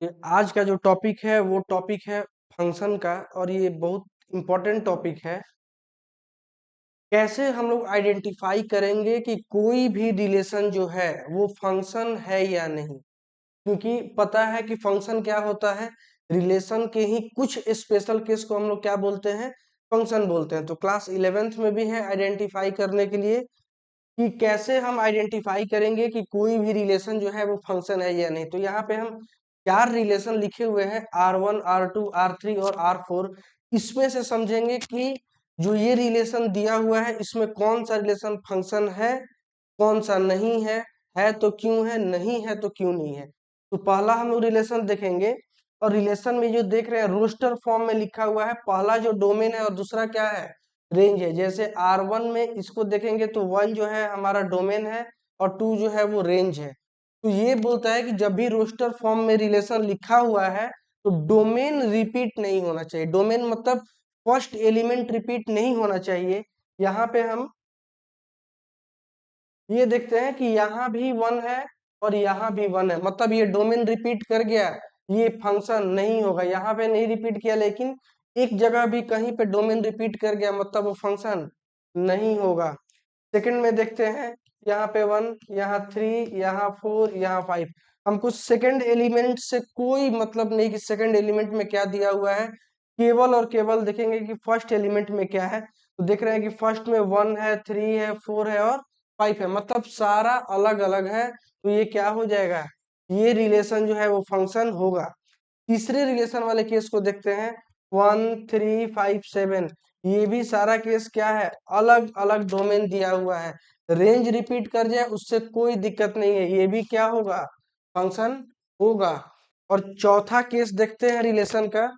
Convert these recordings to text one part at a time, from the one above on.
आज का जो टॉपिक है वो टॉपिक है फंक्शन का। और ये बहुत इम्पोर्टेंट टॉपिक है। कैसे हम लोग आइडेंटिफाई करेंगे कि कोई भी रिलेशन जो है वो फंक्शन है या नहीं। क्योंकि पता है कि फंक्शन क्या होता है, रिलेशन के ही कुछ स्पेशल केस को हम लोग क्या बोलते हैं, फंक्शन बोलते हैं। तो क्लास 11th में भी है आइडेंटिफाई करने के लिए कि कैसे हम आइडेंटिफाई करेंगे कि कोई भी रिलेशन जो है वो फंक्शन है या नहीं। तो यहाँ पे हम 4 रिलेशन लिखे हुए हैं, R1 R2 R3 और R4। इसमें से समझेंगे कि जो ये रिलेशन दिया हुआ है इसमें कौन सा रिलेशन फंक्शन है, कौन सा नहीं है तो क्यों है, नहीं है तो क्यों नहीं है। तो पहला हम लोग रिलेशन देखेंगे। और रिलेशन में जो देख रहे हैं रोस्टर फॉर्म में लिखा हुआ है, पहला जो डोमेन है और दूसरा क्या है, रेंज है। जैसे R1 में इसको देखेंगे तो 1 जो है हमारा डोमेन है और 2 जो है वो रेंज है। तो ये बोलता है कि जब भी रोस्टर फॉर्म में रिलेशन लिखा हुआ है तो डोमेन रिपीट नहीं होना चाहिए। डोमेन मतलब फर्स्ट एलिमेंट रिपीट नहीं होना चाहिए। यहाँ पे हम ये देखते हैं कि यहाँ भी 1 है और यहाँ भी 1 है, मतलब ये डोमेन रिपीट कर गया, ये फंक्शन नहीं होगा। यहाँ पे नहीं रिपीट किया लेकिन एक जगह भी कहीं पे डोमेन रिपीट कर गया, मतलब वो फंक्शन नहीं होगा। सेकंड में देखते हैं, यहाँ पे 1, यहाँ 3, यहाँ 4, यहाँ 5। हमको सेकंड एलिमेंट से कोई मतलब नहीं कि सेकंड एलिमेंट में क्या दिया हुआ है, केवल और केवल देखेंगे कि फर्स्ट एलिमेंट में क्या है। तो देख रहे हैं कि फर्स्ट में 1 है, 3 है, 4 है और 5 है, मतलब सारा अलग अलग है। तो ये क्या हो जाएगा, ये रिलेशन जो है वो फंक्शन होगा। तीसरे रिलेशन वाले केस को देखते हैं, 1 3 5 7। ये भी सारा केस क्या है, अलग अलग डोमेन दिया हुआ है। रेंज रिपीट कर जाए उससे कोई दिक्कत नहीं है, ये भी क्या होगा, फंक्शन होगा। और चौथा केस देखते हैं रिलेशन का,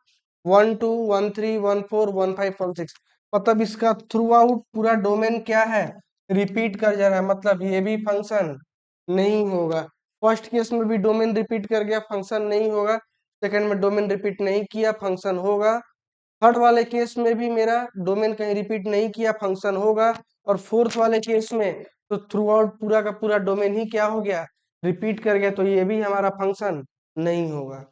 1 2 1 3 1 4 1 5 1 6। मतलब इसका थ्रू आउट पूरा डोमेन क्या है, रिपीट कर जा रहा है, मतलब ये भी फंक्शन नहीं होगा। फर्स्ट केस में भी डोमेन रिपीट कर गया, फंक्शन नहीं होगा। सेकंड में डोमेन रिपीट नहीं किया, फंक्शन होगा। थर्ड वाले केस में भी मेरा डोमेन कहीं रिपीट नहीं किया, फंक्शन होगा। और फोर्थ वाले केस में तो थ्रू आउट पूरा का पूरा डोमेन ही क्या हो गया, रिपीट कर गया, तो ये भी हमारा फंक्शन नहीं होगा।